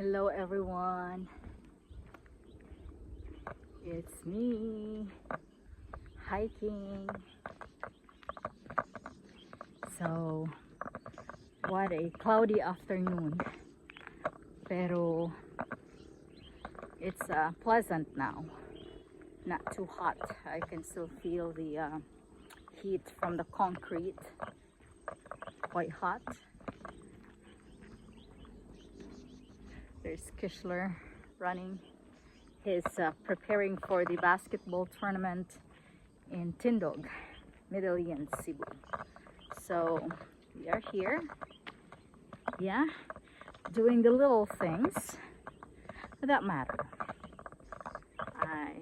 Hello everyone, it's me hiking. So what a cloudy afternoon, pero it's pleasant now, not too hot. I can still feel the heat from the concrete, quite hot. There's Kishler running. He's preparing for the basketball tournament in Tindog, Middle East, Cebu. So we are here, yeah, doing the little things that matter. I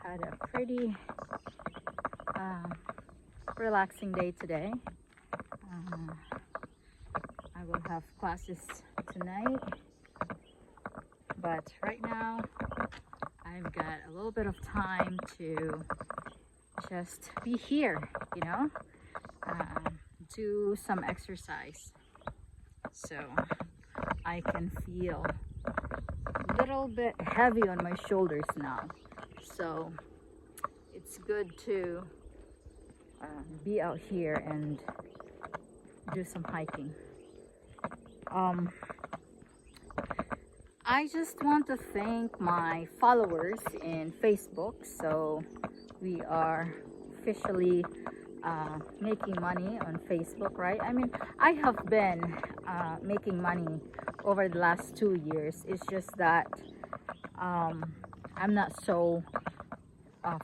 had a pretty relaxing day today. I will have classes tonight, but right now I've got a little bit of time to just be here, do some exercise so I can feel a little bit heavy on my shoulders now. So it's good to be out here and do some hiking. I just want to thank my followers in Facebook. So we are officially making money on Facebook, right? I mean, I have been making money over the last 2 years. It's just that I'm not so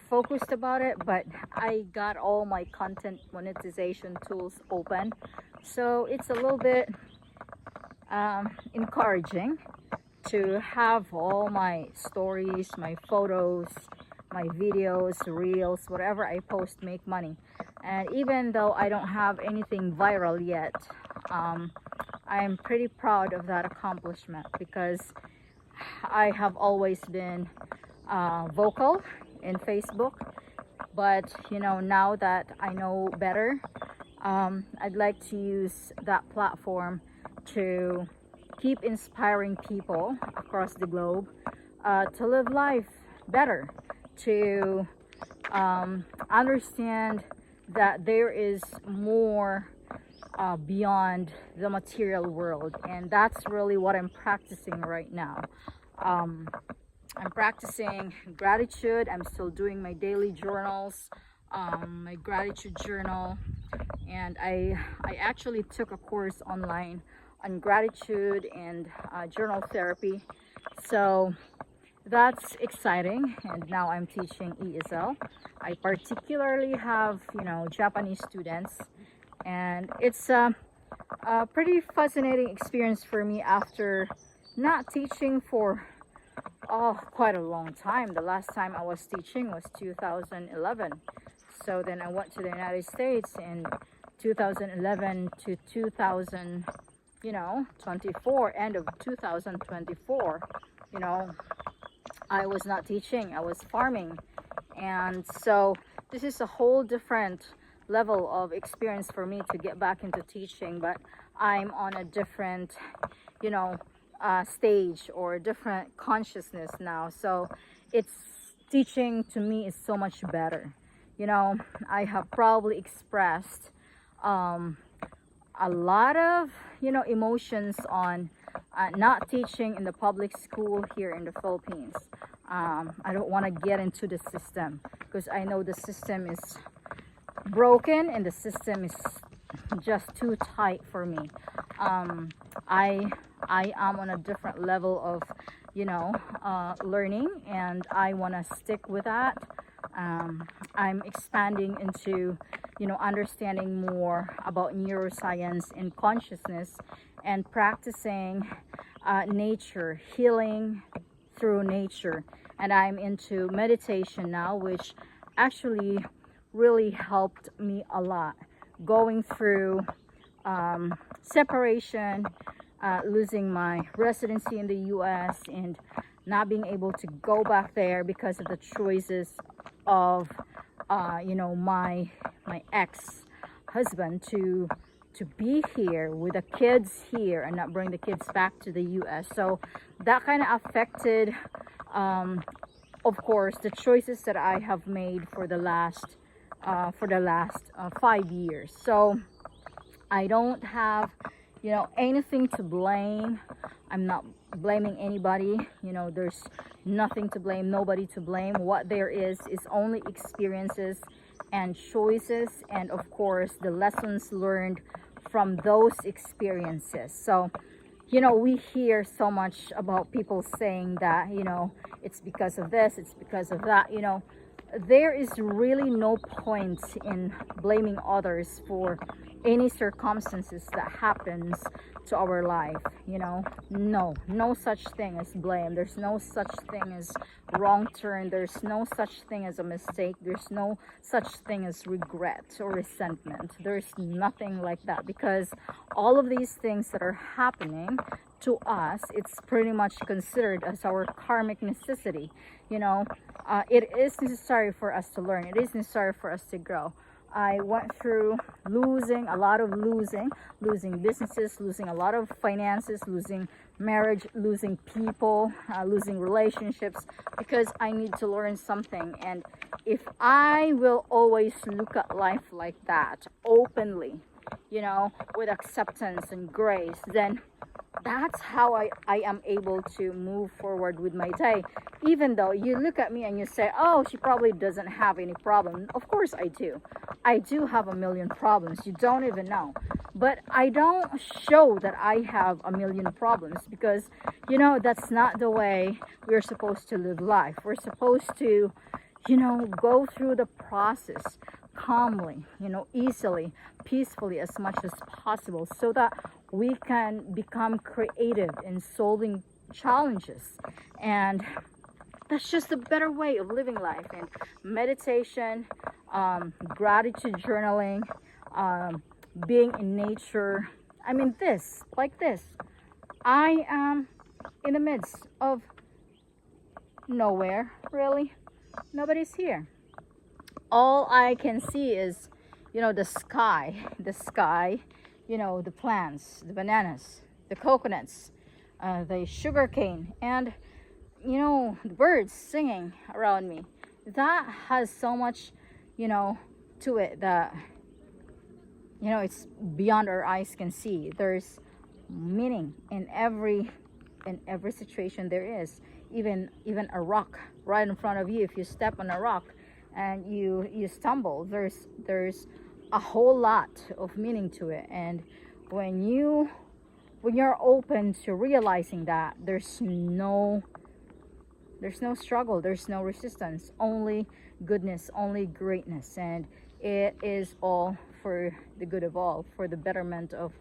focused about it, but I got all my content monetization tools open, so it's a little bit encouraging to have all my stories, my photos, my videos, reels, whatever I post make money. And even though I don't have anything viral yet, I'm pretty proud of that accomplishment, because I have always been vocal in Facebook, but now that I know better, I'd like to use that platform to keep inspiring people across the globe to live life better, to understand that there is more beyond the material world. And that's really what I'm practicing right now. I'm practicing gratitude. I'm still doing my daily journals, my gratitude journal, and I actually took a course online on gratitude and journal therapy. So that's exciting, and now I'm teaching ESL. I particularly have Japanese students, and it's a pretty fascinating experience for me after not teaching for quite a long time. The last time I was teaching was 2011. So then I went to the United States in 2011 to 2024, end of 2024. I was not teaching, I was farming. And so this is a whole different level of experience for me to get back into teaching, but I'm on a different stage or different consciousness now. So teaching to me is so much better. I have probably expressed a lot of emotions on not teaching in the public school here in the Philippines. I don't want to get into the system, because I know the system is broken and the system is just too tight for me. I am on a different level of learning, and I want to stick with that. I'm expanding into understanding more about neuroscience and consciousness, and practicing nature, healing through nature. And I'm into meditation now, which actually really helped me a lot, going through separation, losing my residency in the US and not being able to go back there because of the choices of my ex-husband to to be here with the kids here and not bring the kids back to the US. So that kind of affected, of course, the choices that I have made for the last 5 years. So I don't have, you know, anything to blame. I'm not blaming anybody. You know, there's nothing to blame, nobody to blame. What there is only experiences and choices, and of course the lessons learned from those experiences. So, you know, we hear so much about people saying that, you know, it's because of this, it's because of that. You know, there is really no point in blaming others for any circumstances that happens to our life. You know, no such thing as blame. There's no such thing as wrong turn. There's no such thing as a mistake. There's no such thing as regret or resentment. There's nothing like that, because all of these things that are happening to us, it's pretty much considered as our karmic necessity. You know, it is necessary for us to learn. It is necessary for us to grow. I went through losing businesses, losing a lot of finances, losing marriage, losing people, losing relationships, because I need to learn something. And if I will always look at life like that, openly, you know, with acceptance and grace, then that's how I am able to move forward with my day. Even though you look at me and you say, oh, she probably doesn't have any problem. Of course I do. I do have a million problems. You don't even know. But I don't show that I have a million problems, because, you know, that's not the way we're supposed to live life. We're supposed to, you know, go through the process calmly, you know, easily, peacefully, as much as possible, so that we can become creative in solving challenges. And that's just a better way of living life. And meditation, gratitude journaling, being in nature. I mean, like this, I am in the midst of nowhere, really. Nobody's here. All I can see is, you know, the sky, you know, the plants, the bananas, the coconuts, the sugar cane, and, you know, the birds singing around me. That has so much, you know, to it that, you know, it's beyond our eyes can see. There's meaning in every situation there is. Even a rock right in front of you, if you step on a rock and you stumble, there's a whole lot of meaning to it. And when you're open to realizing that, there's no struggle, there's no resistance, only goodness, only greatness. And it is all for the good of all, for the betterment of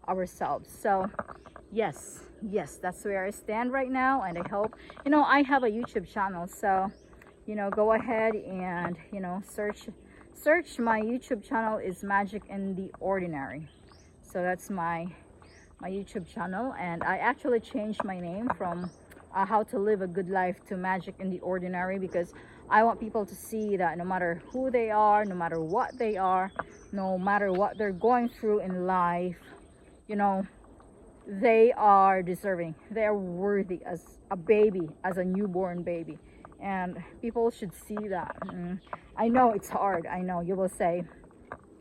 ourselves. So yes, that's where I stand right now. And I hope, you know, I have a YouTube channel, so, you know, go ahead and, you know, search my YouTube channel is Magic in the Ordinary. So that's my YouTube channel. And I actually changed my name from How to Live a Good Life to Magic in the Ordinary, because I want people to see that no matter who they are, no matter what they are, no matter what they're going through in life, you know, they are deserving, they are worthy as a baby, as a newborn baby. And people should see that. I know it's hard. I know you will say,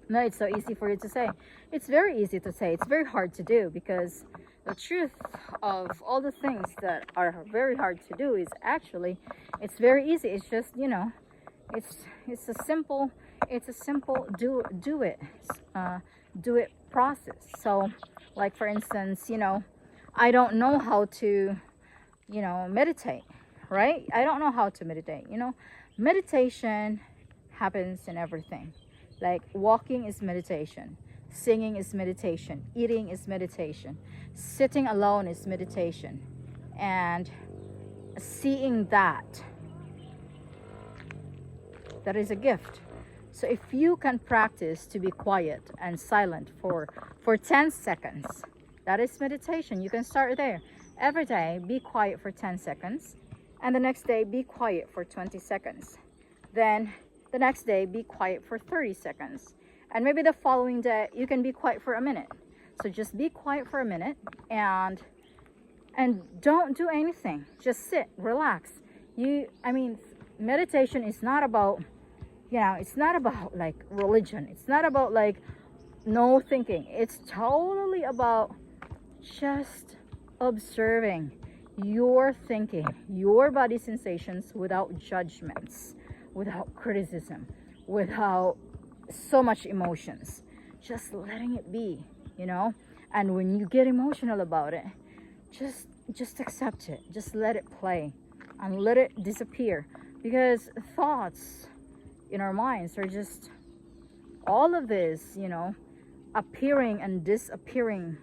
no, it's so easy for you to say. It's very easy to say. It's very hard to do, because the truth of all the things that are very hard to do is actually, it's very easy. It's just, you know, it's a simple do it process. So, like, for instance, you know, I don't know how to, you know, meditate, right? I don't know how to meditate. You know, meditation happens in everything. Like, walking is meditation, singing is meditation, eating is meditation, sitting alone is meditation, and seeing that is a gift. So if you can practice to be quiet and silent for 10 seconds, that is meditation. You can start there. Every day, be quiet for 10 seconds. And the next day, be quiet for 20 seconds. Then the next day, be quiet for 30 seconds. And maybe the following day you can be quiet for a minute. So just be quiet for a minute and don't do anything. Just sit, relax. I mean, meditation is not about, it's not about like religion. It's not about like no thinking. It's totally about just observing your thinking, your body sensations without judgments, without criticism, without so much emotions. Just letting it be, And when you get emotional about it, just accept it. Just let it play and let it disappear. Because thoughts in our minds are just all of this, appearing and disappearing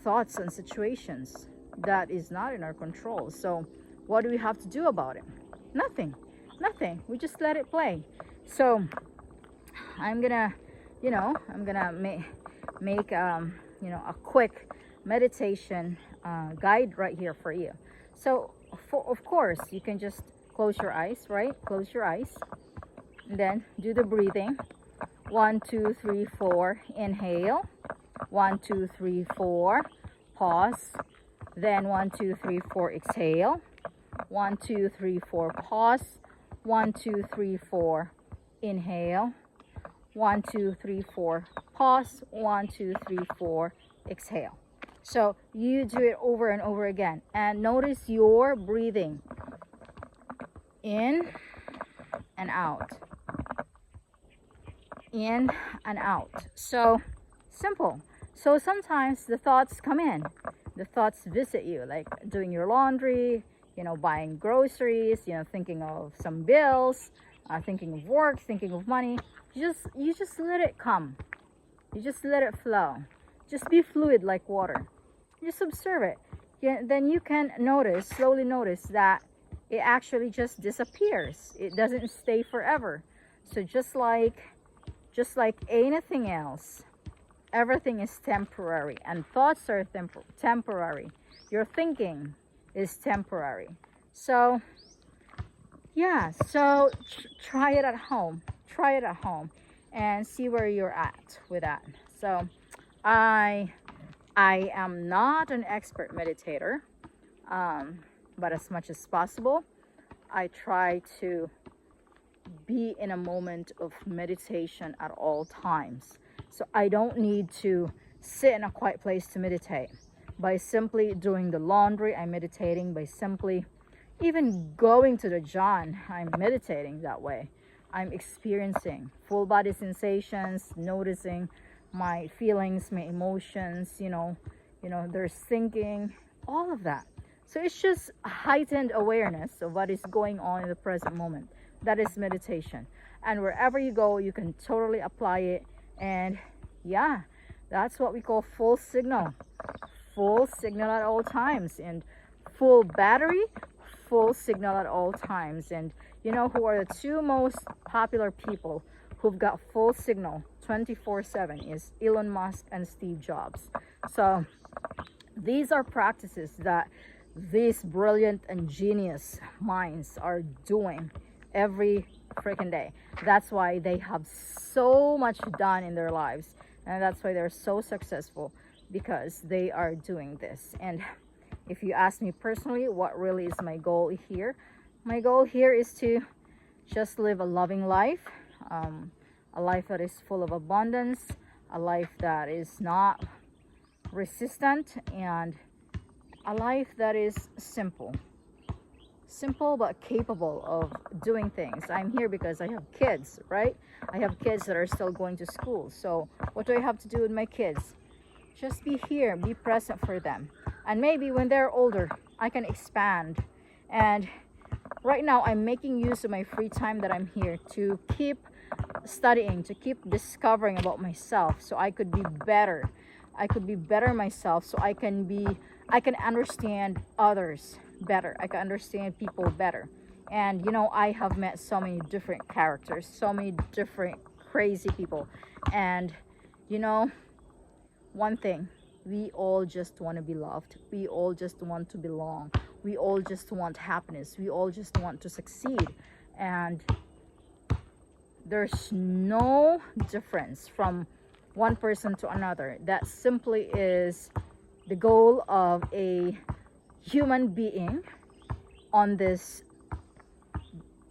thoughts and situations that is not in our control. So what do we have to do about it? Nothing. We just let it play. So I'm gonna make a quick meditation guide right here for you. So of course you can just close your eyes, right? Close your eyes and then do the breathing. 1 2 3 4, inhale. 1 2 3 4, pause. Then 1 2 3 4, exhale. 1 2 3 4, pause. 1 2 3 4, inhale. 1 2 3 4, pause. 1 2 3 4, exhale. So you do it over and over again, and notice your breathing in and out, in and out. So simple. So sometimes the thoughts come in, the thoughts visit you, like doing your laundry, buying groceries, thinking of some bills, thinking of work, thinking of money. You just let it come. You just let it flow. Just be fluid like water. Just observe it. Then you can slowly notice that it actually just disappears. It doesn't stay forever. So just like anything else, everything is temporary, and thoughts are temporary. Your thinking is temporary. So yeah, so try it at home. Try it at home and see where you're at with that. So I am not an expert meditator, but as much as possible, I try to be in a moment of meditation at all times. So I don't need to sit in a quiet place to meditate. By simply doing the laundry, I'm meditating. By simply even going to the John, I'm meditating that way. I'm experiencing full body sensations, noticing my feelings, my emotions, there's thinking, all of that. So it's just a heightened awareness of what is going on in the present moment. That is meditation. And wherever you go, you can totally apply it. And yeah, that's what we call full signal. Full signal at all times. And full battery, full signal at all times. And who are the two most popular people who've got full signal 24/7 is Elon Musk and Steve Jobs. So these are practices that these brilliant and genius minds are doing every freaking day. That's why they have so much done in their lives, and that's why they're so successful, because they are doing this. And if you ask me personally, what really is my goal here? My goal here is to just live a loving life, a life that is full of abundance, a life that is not resistant, and a life that is simple but capable of doing things. I'm here because I have kids, right? I have kids that are still going to school. So what do I have to do with my kids? Just be here, be present for them. And maybe when they're older, I can expand. And right now I'm making use of my free time that I'm here to keep studying, to keep discovering about myself, so I could be better. I could be better myself, so I can understand others better. I can understand people better. And I have met so many different characters, so many different crazy people. And one thing, we all just want to be loved. We all just want to belong. We all just want happiness. We all just want to succeed. And There's no difference from one person to another. That simply is the goal of a human being on this,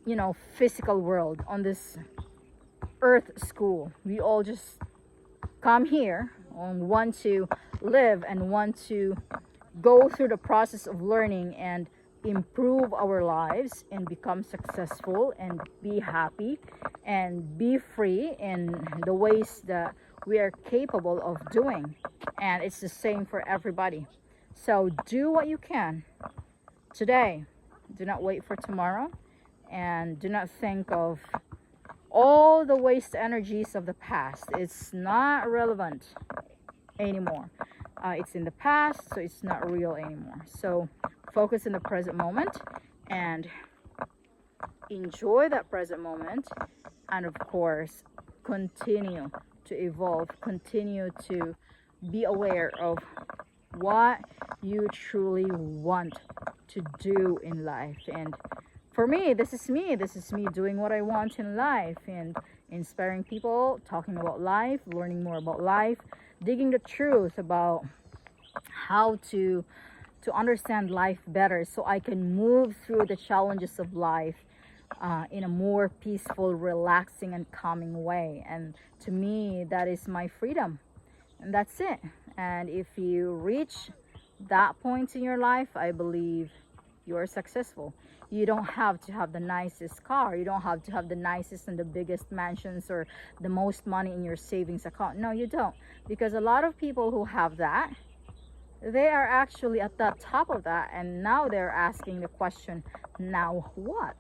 you know, physical world, on this earth school. We all just come here and want to live and want to go through the process of learning and improve our lives and become successful and be happy and be free in the ways that we are capable of doing. And it's the same for everybody. So do what you can today. Do not wait for tomorrow, and do not think of all the waste energies of the past. It's not relevant anymore. It's in the past, so it's not real anymore. So focus in the present moment and enjoy that present moment, and of course continue to evolve, continue to be aware of what you truly want to do in life. And for me, this is me doing what I want in life and inspiring people, talking about life, learning more about life, digging the truth about how to understand life better, so I can move through the challenges of life in a more peaceful, relaxing, and calming way. And to me, that is my freedom, and that's it. And if you reach that point in your life, I believe you are successful. You don't have to have the nicest car, you don't have to have the nicest and the biggest mansions or the most money in your savings account. No, you don't. Because a lot of people who have that, they are actually at the top of that, and now they're asking the question, now what?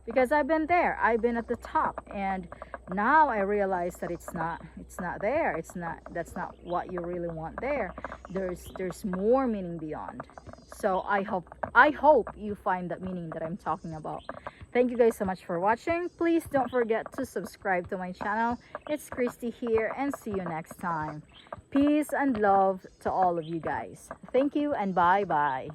Because I've been there, I've been at the top, and now I realize that it's not there. That's not what you really want there. There's more meaning beyond. So I hope you find that meaning that I'm talking about. Thank you guys so much for watching. Please don't forget to subscribe to my channel. It's Christy here, and see you next time. Peace and love to all of you guys. Thank you, and bye bye.